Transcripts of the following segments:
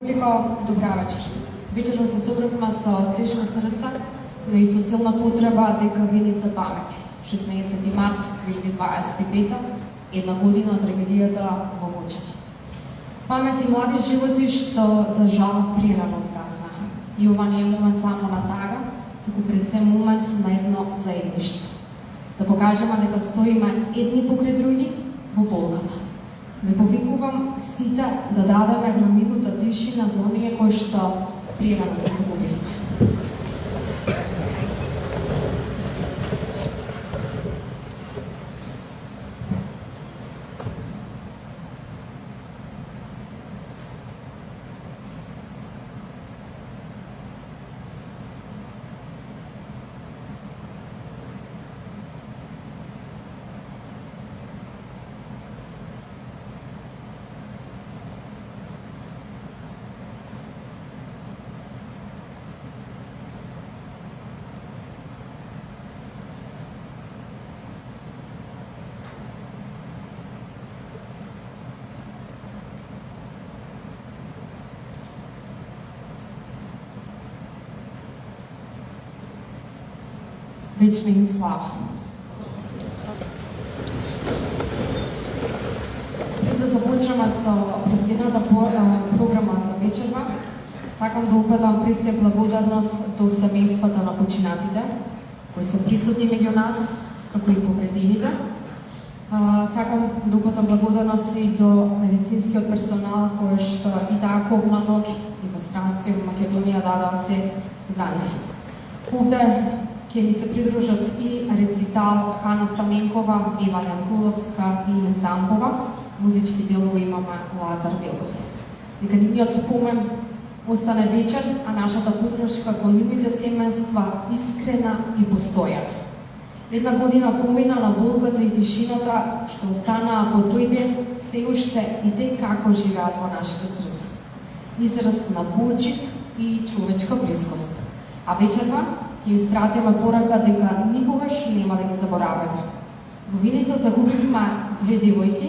Добра вечер. Вечерно се собравме со тешко срце, но и со силна потреба дека веница памет. 16 март 2025, една година од трагедијата во Бочани. Памет и млади животи што за жал прерано згаснаха. И ова не е момент само на тага, туку пред се момент на едно заедништво. Да покажеме дека стоиме едни покрај други во болката. Ме повикувам сите да дадеме една минута тишина за оние кои што прерано да се загубивме. Вечна им слава. Пред да започнеме со предвидената програма за вечерва, сакам да упатам пред се благодарност до семејствата на починатите, кои се присутни меѓу нас, како и повредените. Сакам да упатам благодарност и до медицинскиот персонал, кој што и таа копна ноќ и во странство во Македонија дадоа се за нив. Овде ќе ни се придружат и рецитал Хана Стаменкова, Ева Јанкуловска и Ина Сампова. Музички делови имаме Лазар Белков. Дека нивниот спомен остане вечен, а нашата подршка кон нивните семејства искрена и постојана. Една година помина на болката и тишината што останаа по тој ден се уште и те како живеат во нашите срца. Израз на почит и човечка близкост. А вечерва ќе испратиме порака дека никогаш нема да ги забораваме. Во Виница загубивме две девојки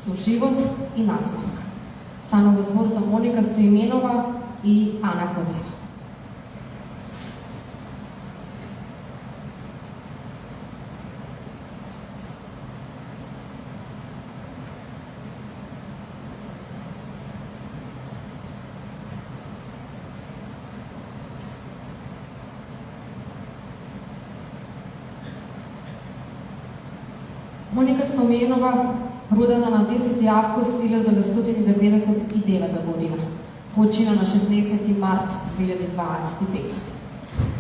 со живот и насмевка. Станува збор за Моника Стоименова и Ана Козева. Моника Стоименова, родена на 10 август 1999 година, почина на 16 март 2025.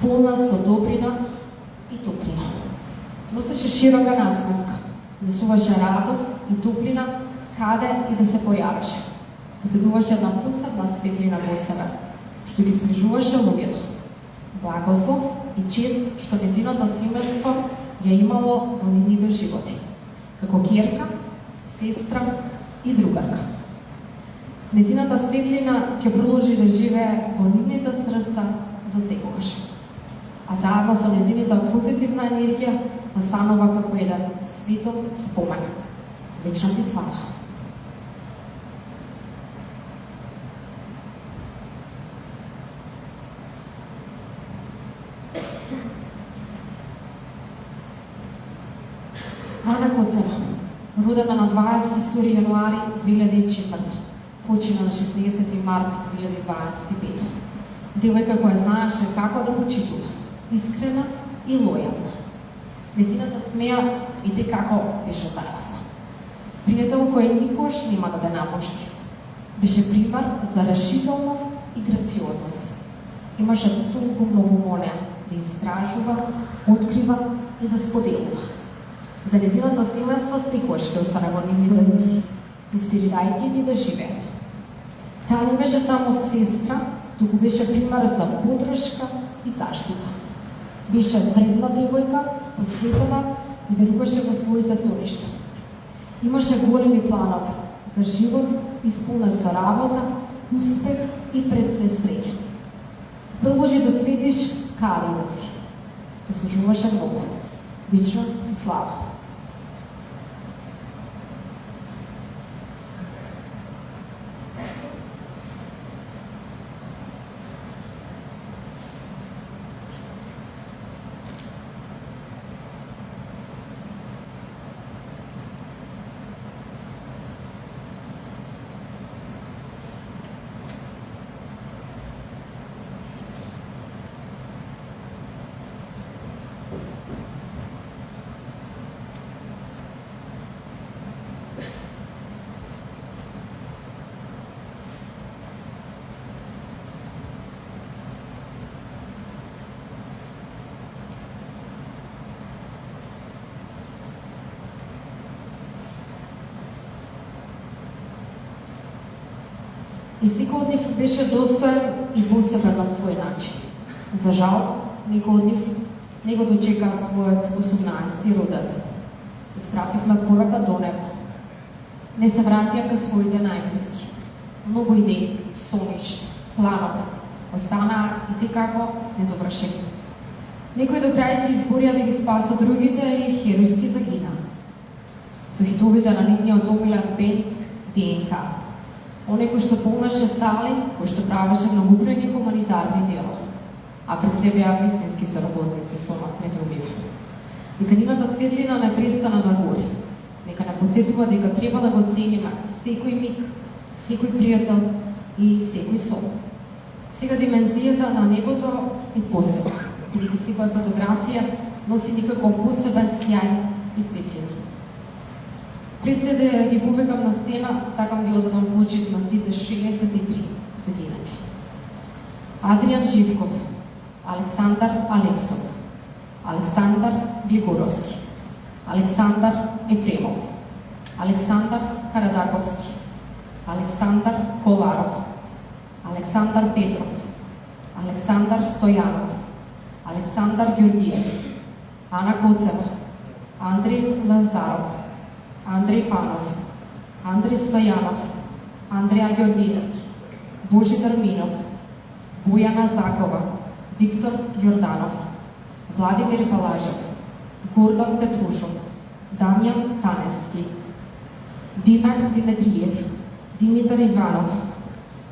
Полна со добрина и топлина. Носеше широка насмевка, несуваше радост и топлина каде и да се појавеше. Поседуваше една посебна светлина во себе, што ги сближуваше луѓето. Благослов и чест што нејзиното семејство ја имало во нивните животи, како ќерка, сестра и другарка. Нејзината светлина ќе продолжи да живее во нивните срца за секогаш. А заедно со нејзината позитивна енергија останува како еден светол спомен. Вечна ти слава. Ана Козева, родена на 22 јануари 2004, почина на 16 март 2025. Девојка која знаеше како да почитува, искрена и лојална. Нејзината смеја и те како беше зајасна. Пријател кој никош нема да те напушти. Беше пример за решителност и грациозност. Имаше толку многу во неа да истражува, открива и да споделува. За нејзиното семејство никош ќе остане во нивните мисли, инспирирајќи ги да живеат. Таа не беше само сестра, туку беше пример за подршка и заштита. Беше вредна девојка, посветена и веруваше во своите соништа. Имаше големи планови за живот, исполнет со работа, успех и пред се среќа. Продолжи да светиш каде да си. Заслужуваше многу. Вечна ти слава. И секој од нив беше достоен и посебен на свој начин. За жал, некој од нив не го дочека својот 18-ти роден. Испративме порака до него. Не се вратија кај своите најблиски. Многу идеи, соништа, планови, останаа и те како недовршени. Некои до крај се изборија да ги спаса другите и херојски загинаа. Со хитовите на нивниот омилен бенд ДНК. Оне кој што полнеше сали, кој што правеше многобројни хуманитарни дела, а пред себе ја вистински соработници со нас меѓу убивите. Дека нивната светлина не престана да гори. Нека не подсетува дека треба да го цениме секој миг, секој пријател и секој сон. Сега димензијата на небото е посебна, бидејќи секоја фотографија носи некако посебен сјај и светлина. Пред се да ги повикам на сцена, сакам да одадам почит на сите 63 загинати. Адријан Живков, Александар Алексов, Александар Глигоровски, Александар Ефремов, Александар Карадаковски, Александар Коларов, Александар Петров, Александар Стојанов, Александар Ѓорѓиев, Ана Коцева, Андреј Лазаров, Андреј Панов, Андреј Стојанов, Андреја Ѓорѓиевски, Божидар Минов, Бојана Закова, Виктор Јорданов, Владимир Палажев, Гордан Петрушов, Дамјан Танески, Димар Димитриев, Димитар Иванов,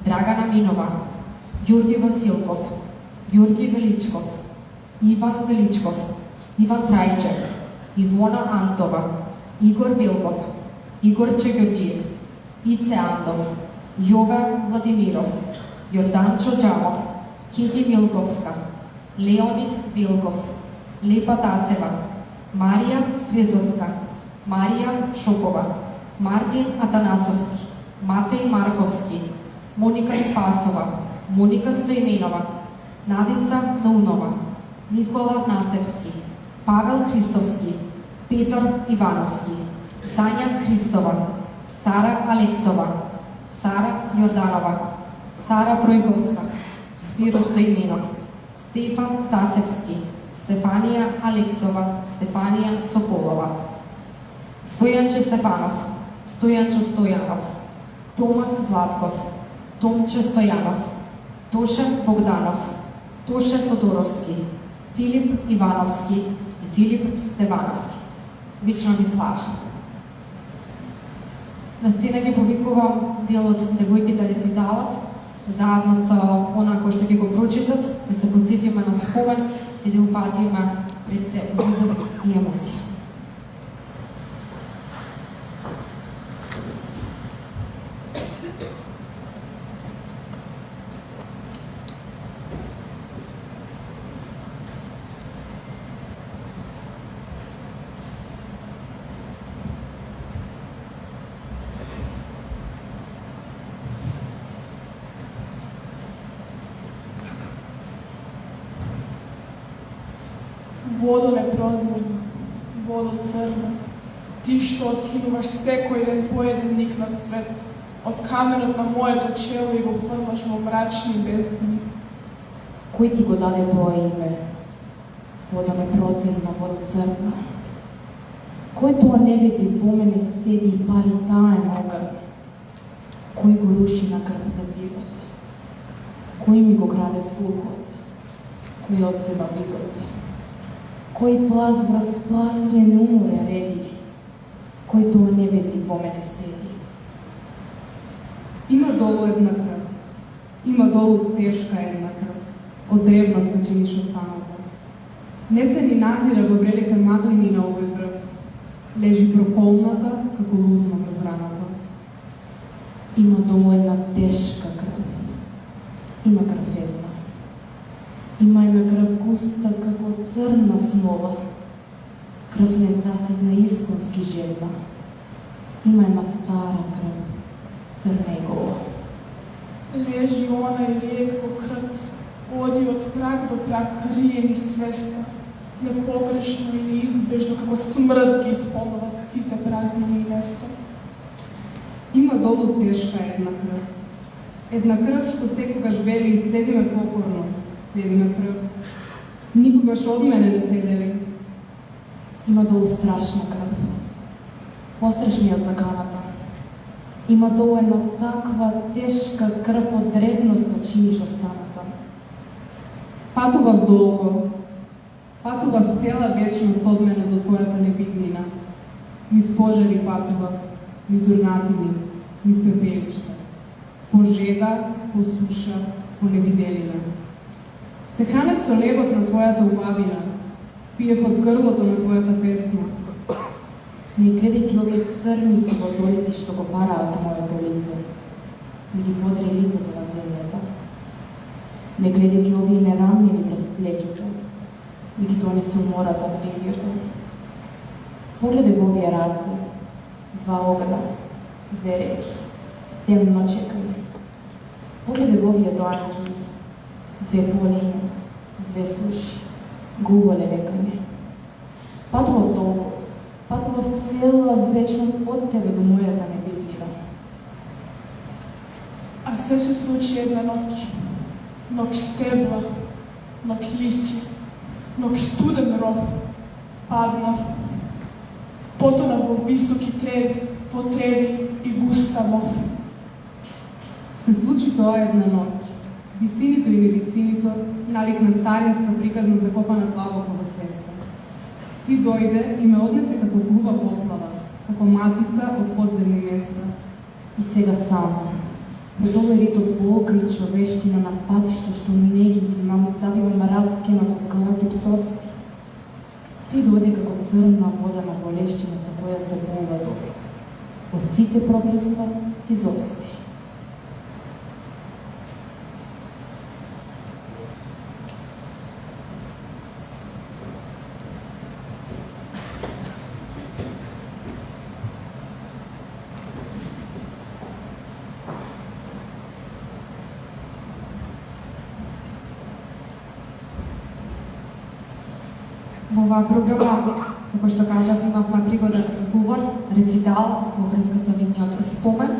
Драгана Минова, Ѓорги Василков, Ѓорги Величков, Иван Величков, Иван Трајчев, Ивона Антова, Игор Вилков, Игор Чегоргиев, Ице Андов, Јове Владимиров, Јорданчо Џамов, Хеди Милковска, Леонид Вилков, Лепа Тасева, Марија Срезовска, Марија Шопова, Мартин Атанасовски, Матеј Марковски, Моника Спасова, Моника Стоименова, Надица Наунова, Никола Насевски, Павел Христовски, Петар Ивановски, Сања Христова, Сара Алексова, Сара Јорданова, Сара Бројковска, Спиро Стоименов, Стефан Тасевски, Стефанија Алексова, Стефанија Соколова, Стојанче Стефанов, Стојанчо Стојанов, Томас Златков, Томче Стојанов, Тоше Богданов, Тоше Тодоровски, Филип Ивановски и Филип Стевановски. Вично ми слава. На сцена ги повикувам делот Девојките рециталот, заедно со она кој што ќе го прочитат, да се подсетиме на спомен и да упатиме пред се љубов и емоција. Водо непрозирна, водо црна, ти што откинуваш секој ден по еден ник на цвет, од каменот на моето чело и го фрлаш во мрачни бездни. Кој ти го даде тоа име? Водо непрозирна, водо црна. Кој тоа не види во мене седи и пали таен оган? Кој го руши на крв на зидот? Кој ми го краде слухот? Кој одзема видот? Кој плазва спасен уморе реди? Кој тоа не види во мене седи? Има долу една крв, има долу тешка една крв, од древна значени што станува. Не се ни назира во брелите маглини на овој врв, лежи прополната како лузна врз раната. Има долу една тешка крв, има крв една. Има една крв густа како црна смола, крв незаситна исконски жедна. Има една стара крв, црна и гола. Лежи она и ретко крт, оди од прак до прак, риен и свеста, непогрешно и неизбежно како смрт ги исполнува сите празнини и места. Има долу тешка една крв, Една крв што секогаш вели и следи ме покорно, следи ме прв. Никогаш од мене не се дели. Има долу страшна крв. Пострашни од заканата. Има долу една таква тешка крв од древност да чиниш останата. Патував долго. Патував цела вечност од мене до твојата небитнина. Низ пожари патував, низ урнатини, низ пепелишта. По жега, по суша, по невиделина. Се хранев со лебот на твојата убавина, пиев од грлото на твојата песна. Не гледајќи овие црни суботолици што го параат моето лице, не ги подри лицето на земјата. Не гледајќи овие нерамливи разплеќите, не ги донесе умората на небјето. Погледај во овие раце, два огна, две реки, темно чекање. Погледај во овие дланки, две полини, две суши, губале векање. Патував долго, патував цела вечност од тебе до мојата небитнина. А се се случи една ноќ. Ноќ стебла, ноќ лиси, ноќ студен ров. Паднав, потонав во високи треви, по треви и густа мов. Се случи тоа една ноќ. Вистинито и невистинито наликна старинска приказна закопана длабоко во свеста. Ти дојде и ме однесе како груба поплава, како матица од подземни места. И сега само, пред овој рит од болка и човештина на патишта што не ги знам, завивам раскенат од глад и пцост. Ти дојде како црна вода на болещина со која се болва добро. Од сите проблеска изости. Во оваа програма, како што кажав, имавме пригода да говор, рецитал во врска со нивниот спомен,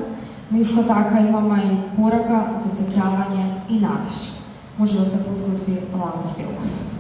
но исто така имаме и порака за сеќавање и надеж. Може да се подготви Лазар Билков.